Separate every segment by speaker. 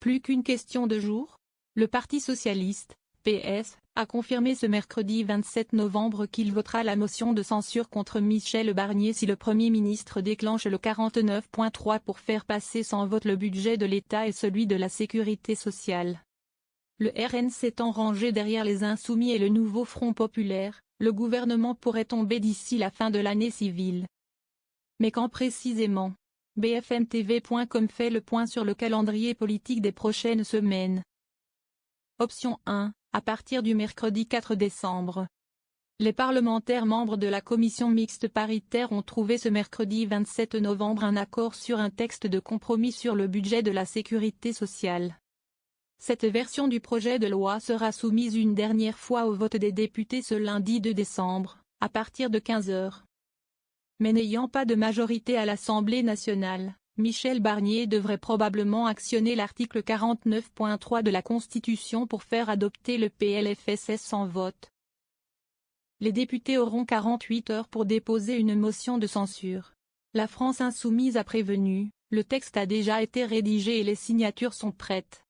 Speaker 1: plus qu'une question de jours? Le Parti socialiste, PS, a confirmé ce mercredi 27 novembre qu'il votera la motion de censure contre Michel Barnier si le Premier ministre déclenche le 49.3 pour faire passer sans vote le budget de l'État et celui de la sécurité sociale. Le RN s'étant rangé derrière les Insoumis et le nouveau Front populaire, le gouvernement pourrait tomber d'ici la fin de l'année civile. Mais quand précisément? BFMTV.com fait le point sur le calendrier politique des prochaines semaines. Option 1, à partir du mercredi 4 décembre. Les parlementaires membres de la commission mixte paritaire ont trouvé ce mercredi 27 novembre un accord sur un texte de compromis sur le budget de la sécurité sociale. Cette version du projet de loi sera soumise une dernière fois au vote des députés ce lundi 2 décembre, à partir de 15 h. Mais n'ayant pas de majorité à l'Assemblée nationale, Michel Barnier devrait probablement actionner l'article 49.3 de la Constitution pour faire adopter le PLFSS sans vote. Les députés auront 48 heures pour déposer une motion de censure. La France insoumise a prévenu, le texte a déjà été rédigé et les signatures sont prêtes.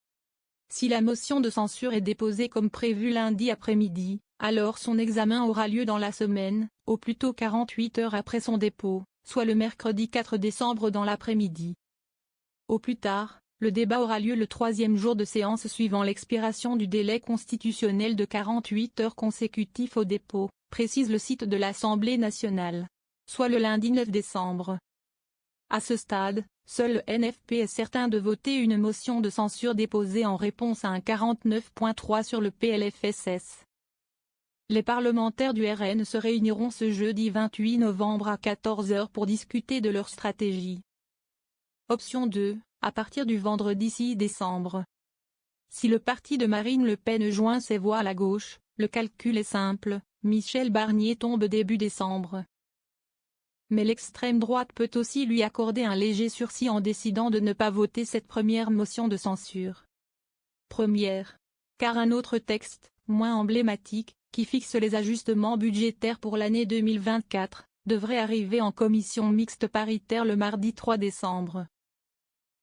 Speaker 1: Si la motion de censure est déposée comme prévu lundi après-midi, alors son examen aura lieu dans la semaine, au plus tôt 48 heures après son dépôt, soit le mercredi 4 décembre dans l'après-midi. Au plus tard, le débat aura lieu le troisième jour de séance suivant l'expiration du délai constitutionnel de 48 heures consécutif au dépôt, précise le site de l'Assemblée nationale. Soit le lundi 9 décembre. À ce stade, seul le NFP est certain de voter une motion de censure déposée en réponse à un 49.3 sur le PLFSS. Les parlementaires du RN se réuniront ce jeudi 28 novembre à 14 h pour discuter de leur stratégie. Option 2, à partir du vendredi 6 décembre. Si le parti de Marine Le Pen joint ses voix à la gauche, le calcul est simple, Michel Barnier tombe début décembre. Mais l'extrême droite peut aussi lui accorder un léger sursis en décidant de ne pas voter cette première motion de censure. Première. Car un autre texte, moins emblématique, qui fixe les ajustements budgétaires pour l'année 2024, devrait arriver en commission mixte paritaire le mardi 3 décembre.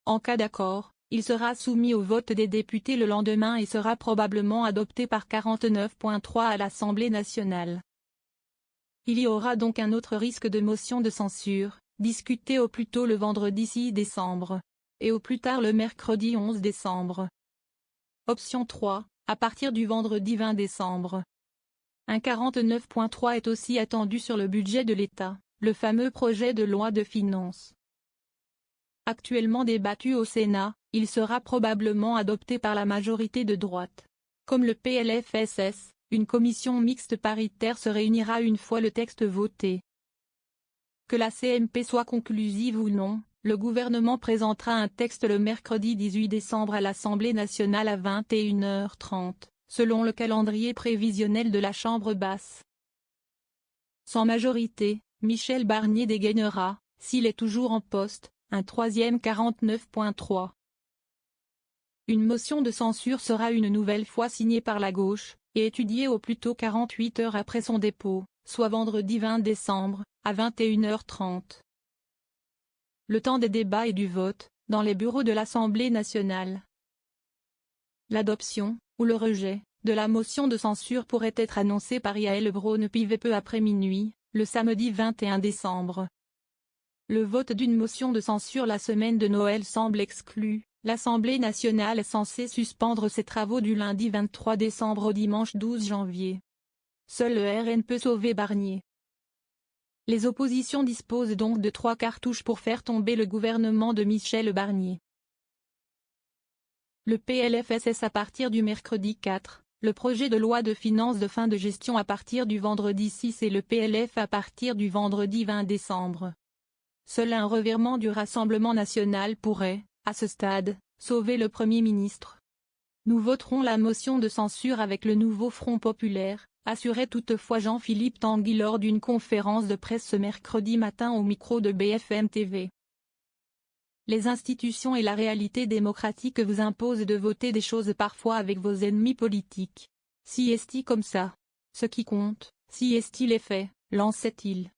Speaker 1: En cas d'accord, il sera soumis au vote des députés le lendemain et sera probablement adopté par 49.3 à l'Assemblée nationale. Il y aura donc un autre risque de motion de censure, discuté au plus tôt le vendredi 6 décembre, et au plus tard le mercredi 11 décembre. Option 3, à partir du vendredi 20 décembre. Un 49.3 est aussi attendu sur le budget de l'État, le fameux projet de loi de finances. Actuellement débattu au Sénat, il sera probablement adopté par la majorité de droite. Comme le PLFSS, une commission mixte paritaire se réunira une fois le texte voté. Que la CMP soit conclusive ou non, le gouvernement présentera un texte le mercredi 18 décembre à l'Assemblée nationale à 21 h 30, selon le calendrier prévisionnel de la Chambre basse. Sans majorité, Michel Barnier dégainera, s'il est toujours en poste, un troisième 49.3. Une motion de censure sera une nouvelle fois signée par la gauche, et étudiée au plus tôt 48 heures après son dépôt, soit vendredi 20 décembre, à 21 h 30. Le temps des débats et du vote, dans les bureaux de l'Assemblée nationale. L'adoption, ou le rejet, de la motion de censure pourrait être annoncée par Yael Braun-Pivet peu après minuit, le samedi 21 décembre. Le vote d'une motion de censure la semaine de Noël semble exclu. L'Assemblée nationale est censée suspendre ses travaux du lundi 23 décembre au dimanche 12 janvier. Seul le RN peut sauver Barnier. Les oppositions disposent donc de 3 cartouches pour faire tomber le gouvernement de Michel Barnier. Le PLFSS à partir du mercredi 4, le projet de loi de finances de fin de gestion à partir du vendredi 6 et le PLF à partir du vendredi 20 décembre. Seul un revirement du Rassemblement national pourrait, à ce stade, sauver le Premier ministre. Nous voterons la motion de censure avec le nouveau Front populaire, assurait toutefois Jean-Philippe Tanguy lors d'une conférence de presse ce mercredi matin au micro de BFM TV. Les institutions et la réalité démocratique vous imposent de voter des choses parfois avec vos ennemis politiques. Si est-il comme ça? Ce qui compte, si est-il est fait, lançait-il.